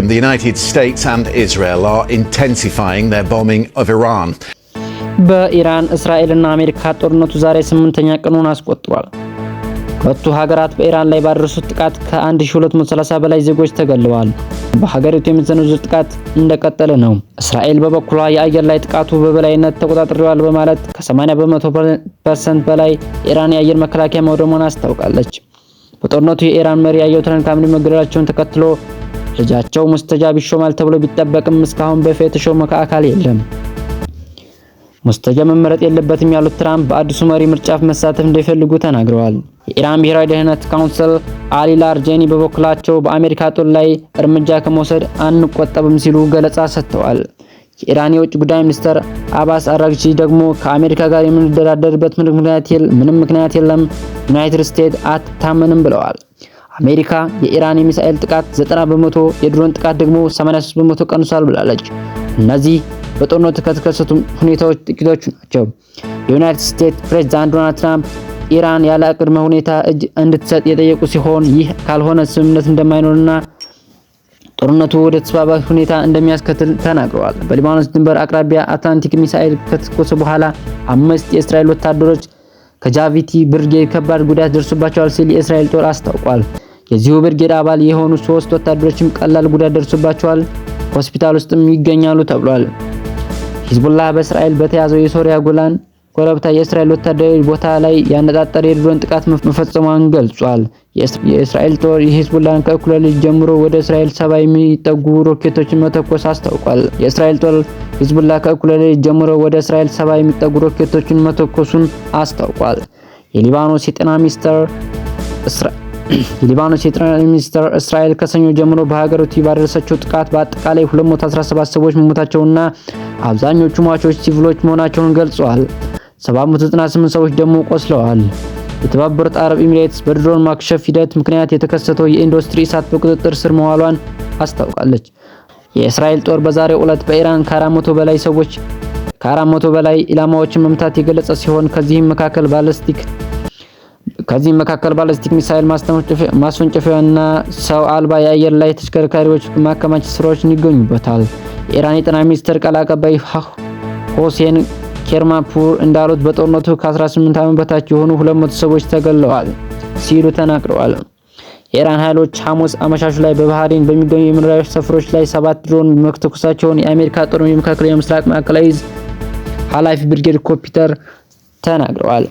the United States and Israel are intensifying their bombing of Iran. በኢራን እስራኤልና አሜሪካ ጦርነቱ ዛሬ 8ኛ ቀኑን አስቆጥሯል። ሁለቱ ሀገራት በኢራን ላይ ባደረሱት ጥቃት ከ1230 በላይ ዜጎች ተገለዋል። በሀገሪቱ የሚዘነዘሩት ጥቃት እንደቀጠለ ነው። እስራኤል በበኩሏ የአየር ላይ ጥቃቱ በበላይነት ተቆጣጥሯል በማለት ከ80% በላይ ኢራን የአየር መከላከያ መውደሟን አስታውቃለች። በጦርነቱ የኢራን መሪ አያቶላ ካሚኒ መገደላቸውን ተከትሎ ልጃቸው ሙስተጃብ ይሾማል ተብሎ ቢጠበቅም እስካሁን በይፋ የተሾመ አካል የለም። ሙስተጃብ መመረጥ የለበትም ያሉት ትራምፕ በአዲሱ መሪ ምርጫ መሳተፍ እንደሚፈልጉ ተናግረዋል። የኢራን ብሔራዊ ደህንነት ካውንስል አሊ ላርጀኒ በበኩላቸው በአሜሪካ ጦር ላይ እርምጃ ከመውሰድ አንቆጠብም ሲሉ ገለጻ ሰጥተዋል። የኢራን የውጭ ጉዳይ ሚኒስትር አባስ አራግቺ ደግሞ ከአሜሪካ ጋር የምንደራደርበት ምንም ምክንያት የለም፣ ዩናይትድ ስቴትስ አትታመንም ብለዋል። አሜሪካ የኢራን የሚሳኤል ጥቃት 90%፣ የድሮን ጥቃት ደግሞ 83% ቀንሷል ብላለች። እነዚህ በጦርነቱ ከተከሰቱ ሁኔታዎች ጥቂቶቹ ናቸው። የዩናይትድ ስቴትስ ፕሬዝዳንት ዶናልድ ትራምፕ ኢራን ያለ ቅድመ ሁኔታ እጅ እንድትሰጥ የጠየቁ ሲሆን ይህ ካልሆነ ስምምነት እንደማይኖርና ጦርነቱ ወደ ተስፋፋ ሁኔታ እንደሚያስከትል ተናግረዋል። በሊባኖስ ድንበር አቅራቢያ አትላንቲክ ሚሳኤል ከተኮሰ በኋላ 5 የእስራኤል ወታደሮች ከጃቪቲ ብርጌድ ከባድ ጉዳት ደርሶባቸዋል ሲል የእስራኤል ጦር አስታውቋል። የዚሁ ብርጌድ አባል የሆኑ 3 ወታደሮችም ቀላል ጉዳት ደርሶባቸዋል፣ ሆስፒታል ውስጥም ይገኛሉ ተብሏል። ሂዝቡላህ በእስራኤል በተያዘው የሶሪያ ጎላን ኮረብታ የእስራኤል ወታደራዊ ቦታ ላይ ያነጣጠረ የድሮን ጥቃት መፈጸሙን ገልጿል። የእስራኤል ጦር የሂዝቡላህን ከእኩለ ሌሊት ጀምሮ ወደ እስራኤል 70 የሚጠጉ ሮኬቶችን መተኮስ አስታውቋል። የእስራኤል ጦር ሂዝቡላህ ከእኩለ ሌሊት ጀምሮ ወደ እስራኤል 70 የሚጠጉ ሮኬቶችን መተኮሱን አስታውቋል። የሊባኖስ የጤና ሚኒስትር እስራኤል ከሰኞ ጀምሮ በሀገሪቱ ባደረሰችው ጥቃት በአጠቃላይ 217 ሰዎች መሞታቸውና አብዛኞቹ ሟቾች ሲቪሎች መሆናቸውን ገልጸዋል። 798 ሰዎች ደግሞ ቆስለዋል። የተባበሩት አረብ ኤሚሬትስ በድሮን ማክሸፍ ሂደት ምክንያት የተከሰተው የኢንዱስትሪ እሳት በቁጥጥር ስር መዋሏን አስታውቃለች። የእስራኤል ጦር በዛሬው ዕለት በኢራን ከ400 በላይ ኢላማዎችን መምታት የገለጸ ሲሆን ከዚህም መካከል ባላስቲክ ሚሳኤል ማስወንጨፊያና ሰው አልባ የአየር ላይ ተሽከርካሪዎች ማከማቸት ስራዎች ይገኙበታል። የኢራን የጤና ሚኒስቴር ቃል አቀባይ ሆሴን ኬርማንፑር እንዳሉት በጦርነቱ ከ18 ዓመት በታች የሆኑ 200 ሰዎች ተገለዋል ሲሉ ተናግረዋል። የኢራን ኃይሎች ሐሙስ አመሻሹ ላይ በባህሬን በሚገኙ የመኖሪያ ሰፈሮች ላይ 7 ድሮን መተኮሳቸውን የአሜሪካ ጦር የመካከለኛው ምስራቅ ማዕከላዊ ኃላፊ ብርጌድ ኮፒተር ተናግረዋል።